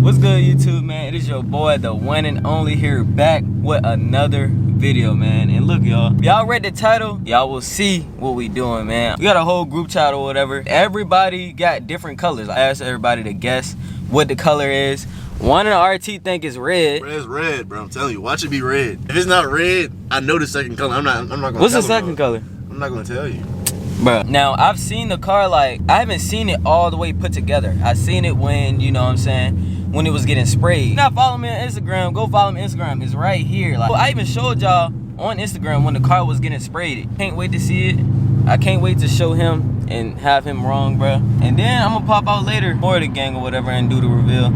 What's good, YouTube, man? It is your boy, the one and only, here back with another video, man. And look, y'all, if y'all read the title, y'all will see what we doing, man. We got a whole group chat or whatever. Everybody got different colors. I asked everybody to guess what the color is. One in the RT think it's red. Bro, it's red, bro. I'm telling you, watch it be red. If it's not red, I know the second color. I'm not gonna. What's the second color? I'm not gonna tell you. Bro, now I've seen the car, like, I haven't seen it all the way put together. I seen it when, you know what I'm saying, when it was getting sprayed. Now follow me on Instagram, go follow me on Instagram. It's right here. Like, I even showed y'all on Instagram when the car was getting sprayed. Can't wait to see it. I can't wait to show him and have him wrong, bro. And then I'm gonna pop out later for the gang or whatever and do the reveal.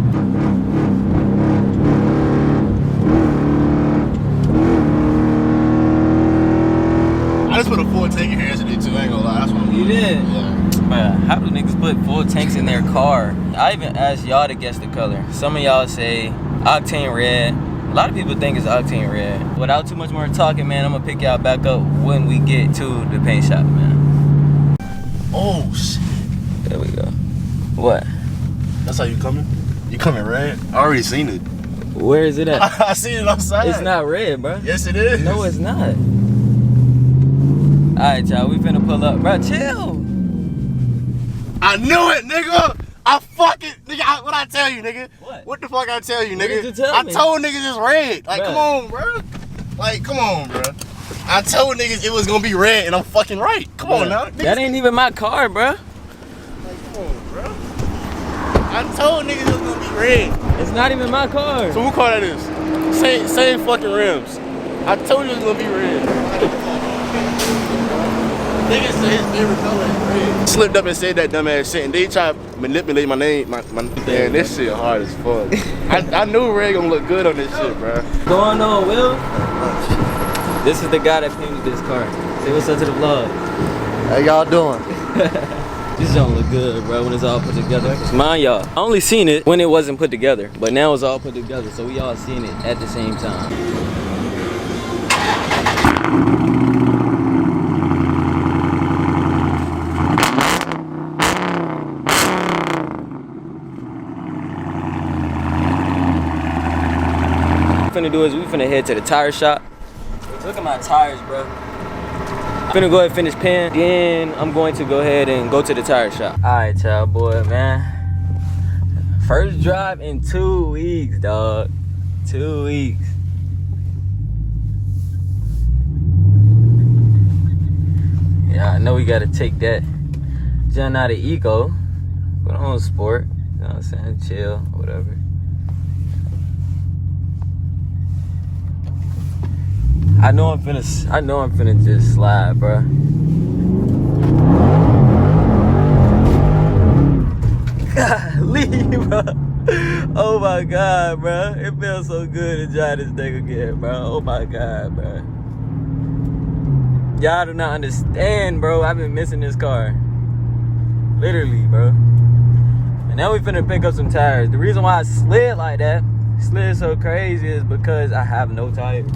I just put a full tank in here yesterday too. I ain't gonna lie. That's what You did? Yeah. Man, how do niggas put full tanks in their car? I even asked y'all to guess the color. Some of y'all say octane red. A lot of people think it's octane red. Without too much more talking, man, I'm gonna pick y'all back up when we get to the paint shop, man. Oh shit. There we go. What? That's how you coming? You coming red? I already seen it. Where is it at? I seen it outside. It's not red, bro. Yes, it is. No, it's not. Alright, y'all, we finna pull up. Bro, chill. I knew it, nigga. I fucking nigga. What I tell you, nigga? What The fuck I tell you, What nigga? did you tell me? I told niggas it's red. Like, Bruh. come on, bro. Like, come on, bro. I told niggas it was gonna be red, and I'm fucking right. Come on now. That ain't even my car, bro. Like, come on, bro. I told niggas it was gonna be red. It's not even my car. So who car that is? Same fucking rims. I told you it was gonna be red. Niggas said his favorite color is red. Slipped up and said that dumbass shit, and they tried to manipulate my name. Man, this shit hard as fuck. I knew red gonna look good on this shit, bro. What's going on, Will? This is the guy that painted this car. Say what's up to the vlog. How y'all doing? This don't look good, bro, when it's all put together. Mind y'all, I only seen it when it wasn't put together, but now it's all put together, so we all seen it at the same time. What we finna do is we finna head to the tire shop. Look at my tires, bro. I'm finna go ahead and finish paying, then I'm going to go ahead and go to the tire shop. Alright, y'all, boy, man. First drive in 2 weeks, dog. 2 weeks. Yeah, I know we gotta take that John out of Eco, put on sport, you know what I'm saying, chill, whatever. I know I'm finna just slide, bro. Golly, bro. Oh my God, bro. It feels so good to drive this thing again, bro. Oh my God, bro. Y'all do not understand, bro. I've been missing this car. Literally, bro. And now we finna pick up some tires. The reason why I slid like that, slid so crazy, is because I have no tires.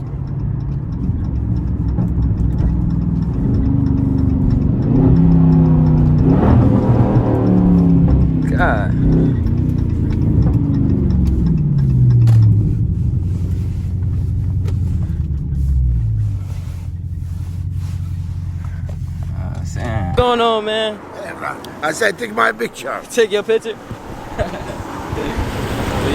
God. What's going on, man? I said, take my picture. Take your picture. So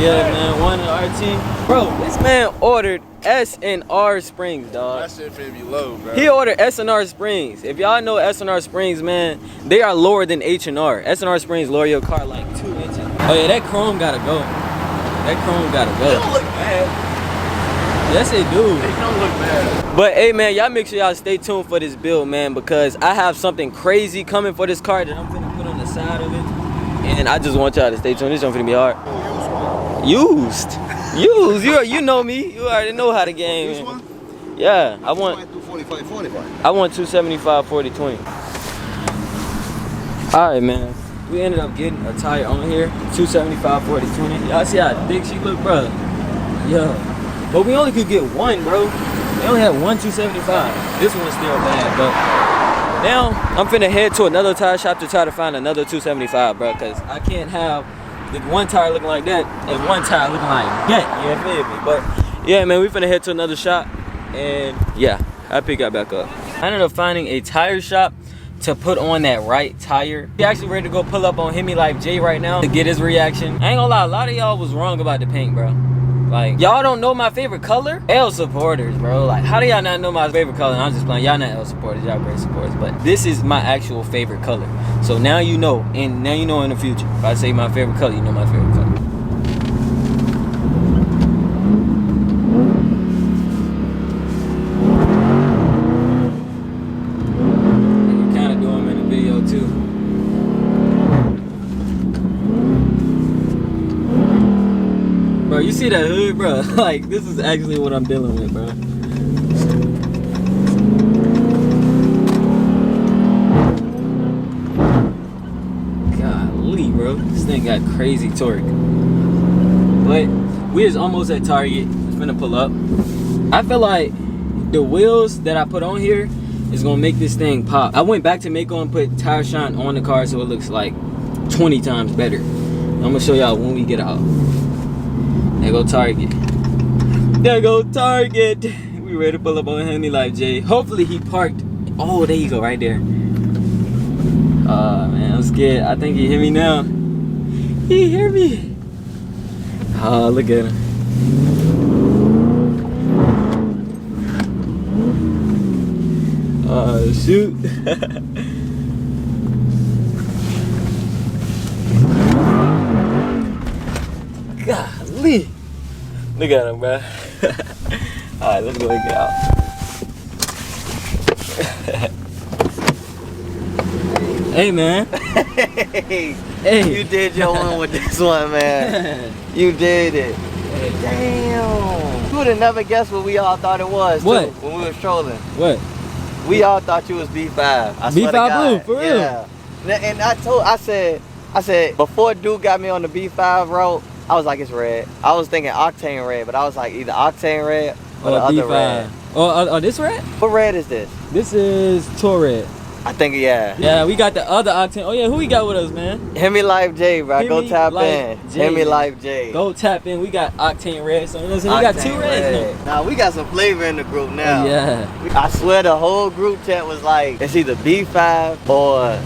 yeah, man, one in RT. Bro, this man ordered S&R Springs, dog. That shit finna be low, bro. He ordered S&R Springs. If y'all know S&R Springs, man, they are lower than H&R. S&R Springs lower your car like 2 inches. Oh yeah, that chrome gotta go. That chrome gotta They go. don't look bad. Yes, it do. They don't look bad. But hey, man, y'all make sure y'all stay tuned for this build, man, because I have something crazy coming for this car that I'm finna put on the side of it. And I just want y'all to stay tuned. This one's finna be hard. Used. You know me. You already know how the game is. Yeah, I want 275 40 20. Alright, man. We ended up getting a tire on here, 275 40 20. Y'all see how thick she look, bro? Yeah. But we only could get one, bro. We only had one 275. This one's still bad, but now I'm finna head to another tire shop to try to find another 275, bro, because I can't have with one tire looking like that and one tire looking like that. You feel me? But yeah, man, we finna head to another shop, and yeah, I pick that back up. I ended up finding a tire shop to put on that right tire. We actually ready to go pull up on Hemi Life J right now to get his reaction. I ain't gonna lie, a lot of y'all was wrong about the paint, bro. Like, y'all don't know my favorite color? L supporters, bro. Like, how do y'all not know my favorite color? And I'm just playing. Y'all not L supporters, y'all great supporters. But this is my actual favorite color. So now you know, and now you know in the future. If I say my favorite color, you know my favorite color. You kind of do them in the video too. Bro, you see that hood, bro? Like, this is actually what I'm dealing with, bro. Golly, bro. This thing got crazy torque. But we is almost at Target. It's finna pull up. I feel like the wheels that I put on here is gonna make this thing pop. I went back to Mako and put tire shine on the car so it looks like 20 times better. I'm gonna show y'all when we get out. There go Target. There go Target. We ready to pull up on Hemi Life J. Hopefully he parked. Oh, there you go, right there. Man, I'm scared. I think he hear me now. He hear me. Oh, look at him. Oh, shoot. Golly. Look at him, bro. Alright, let's go and get out. Hey, man. Hey, you did your one with this one, man. You did it. Damn. You would have never guessed what we all thought it was. What? Too, when we were strolling. What? We all thought you was B5. I swear to B5 God. Blue, for real? Yeah. And I said, before dude got me on the B5 route, I was like, it's red. I was thinking octane red, but I was like, either octane red or the other B5. red. Oh, this red? What red is this? This is Tour Red. I think, yeah. Yeah, we got the other octane. Oh yeah, who we got with us, man? Hemi Life J, bro. Go Hemi tap Life in. J. Hemi Life J. Go tap in. We got octane red. So you know what I'm saying? We got two reds now. Nah, we got some flavor in the group now. Yeah. I swear the whole group chat was like, it's either B5 or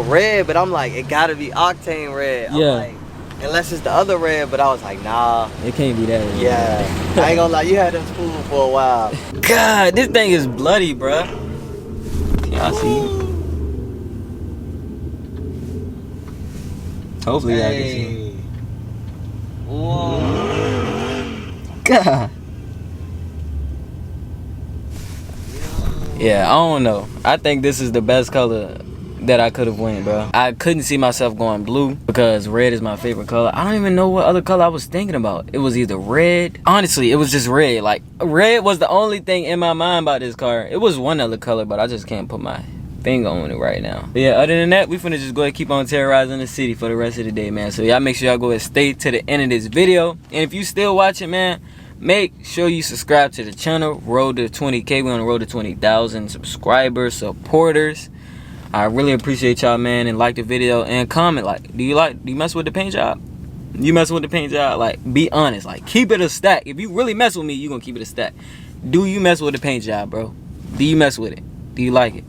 red, but I'm like, it gotta be octane red. I'm Yeah. like, unless it's the other red, but I was like, nah. It can't be that red. Yeah. I ain't gonna lie, you had them spoon for a while. God, this thing is bloody, bruh. Can y'all see? Hopefully y'all can see. Whoa. God. Yeah, I don't know. I think this is the best color that I could have went, bro. I couldn't see myself going blue because red is my favorite color. I don't even know what other color I was thinking about. It was either red. Honestly, it was just red. Like, red was the only thing in my mind about this car. It was one other color, but I just can't put my finger on it right now. But yeah, other than that, we finna just go ahead and keep on terrorizing the city for the rest of the day, man. So y'all make sure y'all go ahead and stay to the end of this video. And if you still watching, man, make sure you subscribe to the channel. Road to 20K. We're on the road to 20,000 subscribers, supporters. I really appreciate y'all, man, and like the video and comment. Like, do you mess with the paint job? You mess with the paint job? Like, be honest. Like, keep it a stack. If you really mess with me, you gonna keep it a stack. Do you mess with the paint job, bro? Do you mess with it? Do you like it?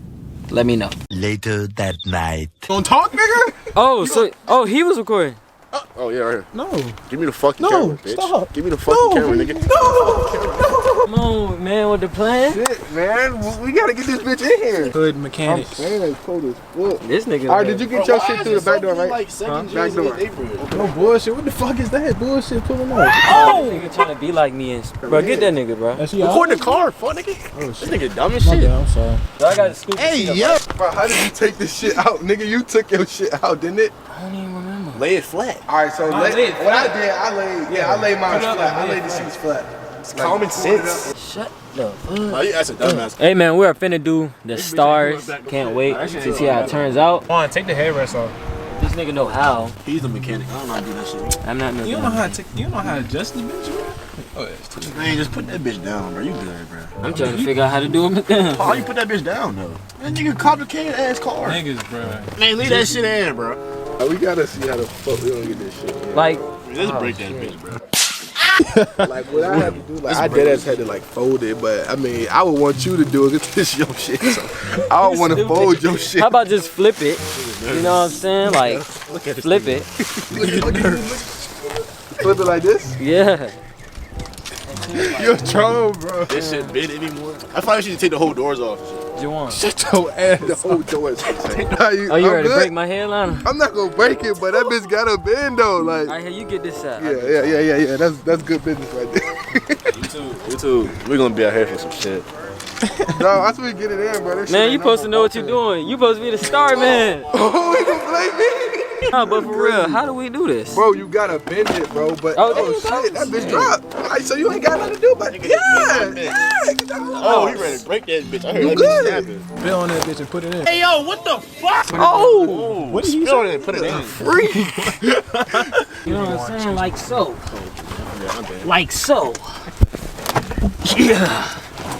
Let me know. Later that night. Don't talk, nigga. Oh, he was recording. Oh yeah, right here. No. Give me the fucking No, camera, bitch. stop. Give me the fucking camera, nigga. Come on, man, with the plan. Shit, man. We gotta get this bitch in here. Hood mechanic. Man, it's cold as fuck. This nigga. All right, did you get your shit through the back door, right? Like Back door. No bullshit. What the fuck is that bullshit pulling up? Oh, nigga trying to be like me and bro, get that nigga, bro. That's y'all? Record the car, fuck nigga. Oh, This shit. nigga dumb as My shit. bad, I'm sorry. So I got to scoop. Hey, yo. Bro, how did you take this shit out, nigga? You took your shit out, didn't it? I don't even remember. Lay it flat. All right, so I laid it what I did, I laid mine flat. I laid the sheets flat. It's common sense. Shut the fuck. That's a dumbass. Hey man, we are finna do the stars. Can't wait to see how it turns out. Come on, take the headrest off. This nigga know how. He's a mechanic. I don't know how to do that shit. I'm not no. You don't know how to take, you don't know how to adjust the bitch, bro? Oh, it's too Man, just put that bitch down, bro. You good, bro. I'm trying to figure out how to do it. How you put that bitch down, though? That nigga complicated ass car. Niggas, bro. Man, leave that shit in, bro. We gotta see how the fuck we gonna get this shit. Man. Like, Let's break that bitch, bro. Like what I have to do, like I dead ass had to like fold it, but I mean I would want you to do it because this your shit. So I don't want to fold your shit. how about just flip it? You know what I'm saying? Like, flip it. Flip it like this. Yeah. You're a troll, bro. This shit big anymore. I probably should take the whole doors off. Juwan. Shut your ass. The whole door is. Are you ready to break my headliner? I'm not gonna break it, but that bitch got a bend though. Like. Alright, here, you get this shot. Yeah. That's good business right there. You two, we're gonna be out here for some shit. No, that's when we get it in, bro. That shit Man, ain't you supposed to know what you're doing. You supposed to be the star man. Oh, he gonna blame me. Nah, but for real, how do we do this? Bro, you gotta bend it, bro. But Oh, shit, that bitch dropped. Like, so you ain't got nothing to do, but yeah. Oh, he ready to break that bitch. I heard You that good? bitch snapping. Bill on that bitch and put it in. Oh! What did you spill it and put it in? You know what I'm saying? Like so. Like so. Yeah.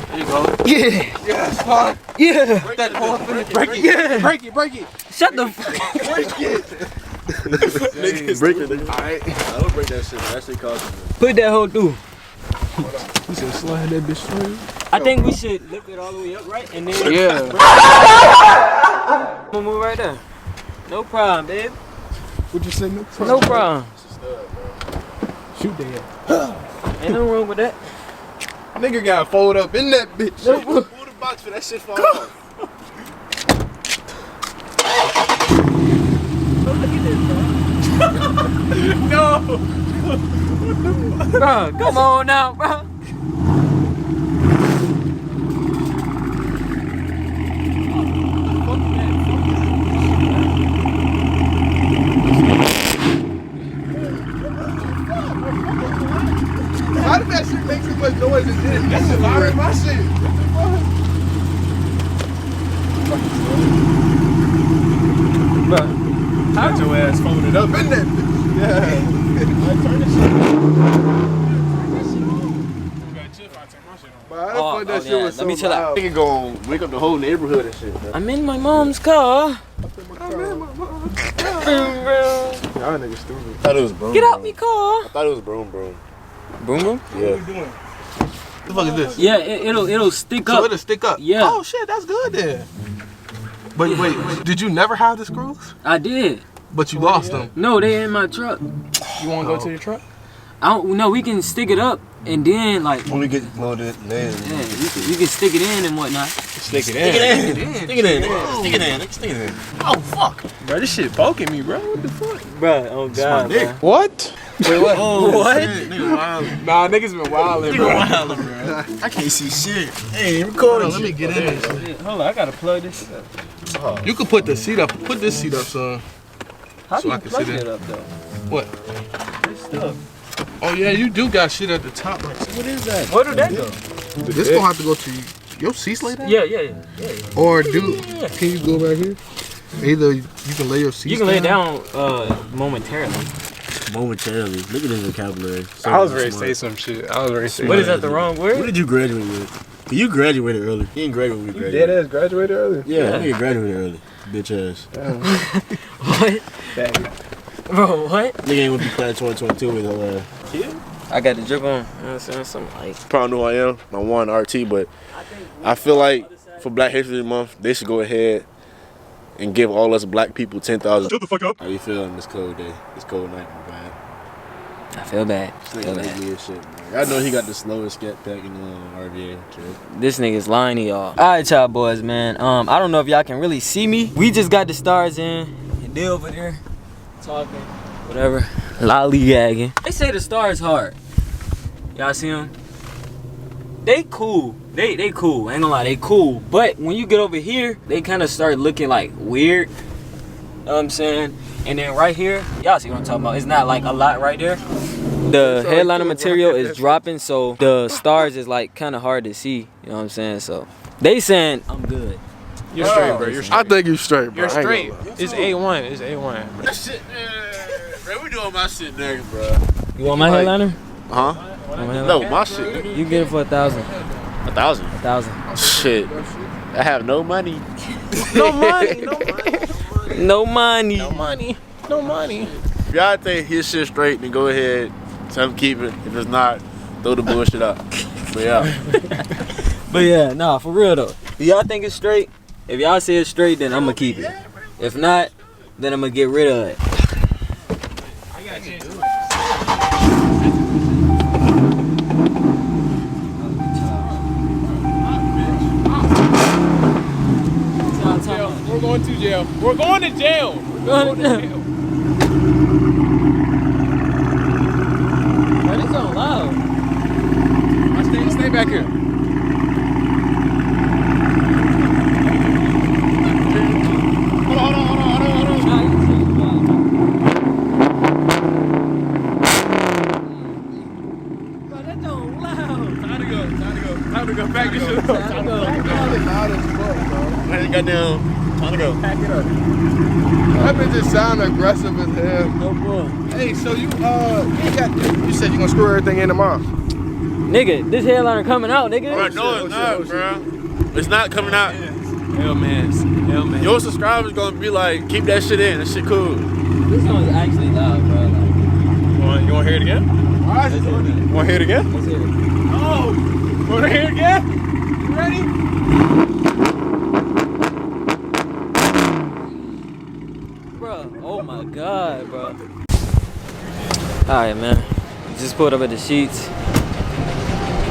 There you go. Yeah. Yes, hard. Yeah. Break that hole up in it. Break it. Yeah. Break it. Shut the fuck. Break it. Break it, nigga. Alright. I don't break that shit. That shit costs me. Put that hoe through. You said slide that bitch through. I think we should lift it all the way up, right? And then Yeah. we'll move right there. No problem, babe. What'd you say? No problem. No problem. Shoot that. Ain't no wrong with that. Nigga gotta fold up in that bitch. Pull the box for that shit fall off. Bro, come on now, bro. How did that shit make so much noise and did? That shit louder than my shit. Bro, Got your ass folded up in that bitch. Yeah. Turn this shit. But I Oh, thought that oh, shit yeah. was so Let me chill out. loud. Nigga gon' wake up the whole neighborhood and shit, bro. I'm in my mom's car. Y'all niggas stupid. I thought it was broom. Get out me car. I thought it was broom. Boom boom. Yeah. What the fuck is this? Yeah, it'll stick So up. it'll stick up? Yeah. Oh shit, that's good then. But wait, did you never have the screws? I did. But you lost them. No, they in my truck. You wanna go to your truck? I don't know. We can stick it up and then like When we get loaded, then yeah, you can stick it in and whatnot. Stick it in. stick it in. Stick it in. Oh fuck. Bro, this shit poking me, bro. What the fuck? Bro, oh god. dick. What? Wait, what? Oh, what? Nigga wild. Nah, niggas been wildin', bro. Bro. I can't see shit. Hey, recording. Let me get in this. Shit, hold on, I gotta plug this shit up. You could put the seat up. Put this seat up, son. How So do I you can plug sit in. it up though? What? This stuff. Oh yeah, you do got shit at the top. Like, what is that? Where do that go? This gonna have to go to your seats like that? Yeah. Or can you go back here? Either you can lay your seats You can lay it down momentarily. Momentarily. Look at this vocabulary. I was ready to say some shit. What is that, the wrong What word? did you graduate with? You graduated early. He didn't graduate when we Dead graduated. ass graduated early. Yeah, I think graduated early. Bitch ass. What? Bro, what? Nigga ain't gonna be class 2022 with her I got the drip on. You know what I'm saying? Something like. Probably know who I am. My one RT, but I feel like for Black History Month, they should go ahead and give all us black people 10,000. Shut the fuck up. How you feeling this cold day? This cold night, man. I feel bad. This nigga ugly as shit, man. I know he got the slowest scat pack in the RVA. This nigga's lying to y'all. Alright, y'all boys, man. I don't know if y'all can really see me. We just got the stars in. And they over there talking. Whatever. Lollygagging. They say the stars hard. Y'all see them? They cool. They cool. Ain't gonna lie, they cool. But when you get over here, they kind of start looking like weird. You know what I'm saying? And then right here, y'all see what I'm talking about. It's not like a lot right there. The headliner material is dropping, so the stars is like kind of hard to see. You know what I'm saying? So they saying I'm good. You're straight, bro. You're straight. I think you straight, bro. You're straight. It's A1. It's A1. That shit, bro, we doing my shit next, bro. You want my headliner? Huh? Want my headliner? No, my shit. You get it for 1,000. 1,000. 1,000. Shit. I have no money. No money. No money. No money. No money. no money. If y'all think his shit straight, then go ahead, tell him keep it. If it's not, throw the bullshit out. But yeah. But yeah, nah, for real though. Do y'all think it's straight? If y'all say it's straight, then I'm gonna keep it. If not, then I'm gonna get rid of it. We're going to jail. We're going to jail. We're going to jail. Bro, this so loud. Stay back here. Hold on. Bro, that's so loud. Time to go. Back this shit up. Time to go. Goddamn, time to go. Pack it up. That bitch just sound aggressive as hell. No bull. Hey, so you said you gonna screw everything in tomorrow. Nigga, this headliner coming out, nigga. Bro, no, it's not, bro. It's not coming out. Hell man. Your subscribers gonna be like, keep that shit in. That shit cool. This song is actually loud, bro. Like, You want to hear it again? let's hear it. You want to hear it again? Let's hear it. Oh! Want to hear it again? You ready? Bro, oh my god, bro. Alright, man. Just pulled up at the Sheets.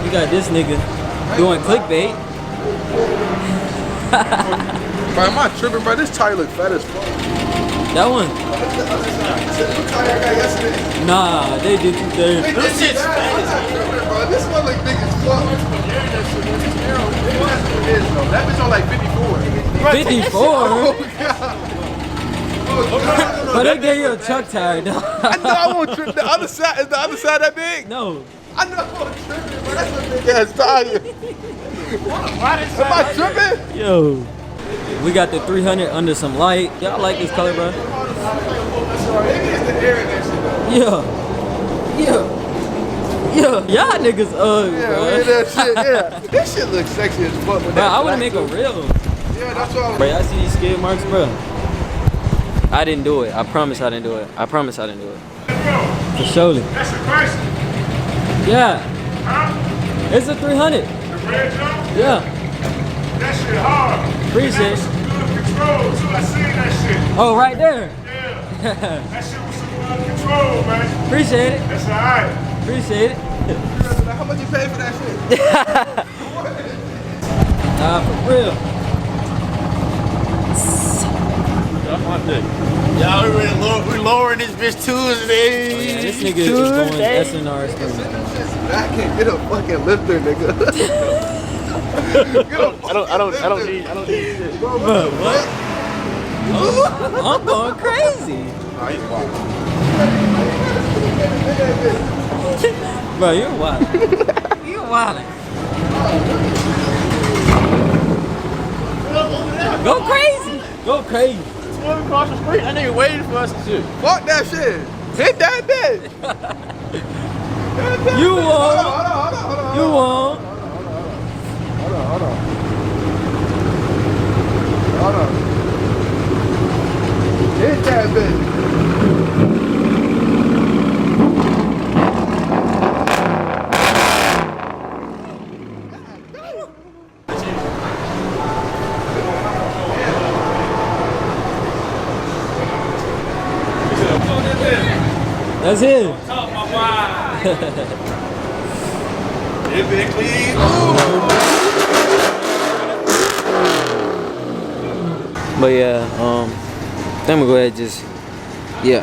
We got this nigga doing clickbait. Bro, am I tripping, bro? This tire look fat as fuck. That one? What tire I got yesterday? Nah, they did you there. This shit's fat, bro. This one look big as fuck. That bitch on like 54. 54? But they gave you a truck tire, dog. I know I won't trip. The other side, is the other side that big? No. I know I won't trip it, bro. That's a big ass tire. Am I tripping? Yo. We got the 300 under some light. Y'all like this color, bro? Yeah. Y'all niggas ugly, Yeah, bro. look at that shit. Yeah, this shit looks sexy as fuck. With Bro, that I wanna black make a too. reel. Yeah, that's what I'm. Bro, y'all see these skid marks, bro? I didn't do it. I promise I didn't do it. I promise I didn't do it. For surely. That's a question. Yeah. Huh? It's a 300. The red jump? Yeah. That shit hard. Appreciate it. That was some good control too. I seen that shit. Oh, right there. Yeah. That shit was some good control, man. Appreciate it. That's alright. Appreciate it. How much you pay for that shit? Nah, for real. Y'all we lowering this bitch Tuesday. Oh, yeah, this nigga is going SNR smooth. I can't get a fucking lifter, nigga. I don't need shit. Bro, what? I'm going crazy. Bro, you're wild. You're wild. Go crazy. Go crazy. Across the street, that nigga waiting for us and shit. Fuck that shit. Hit that bitch. You won. Hold on. You won. Hold on. Hit that bitch. That's it. But yeah, then we go ahead and just, yeah.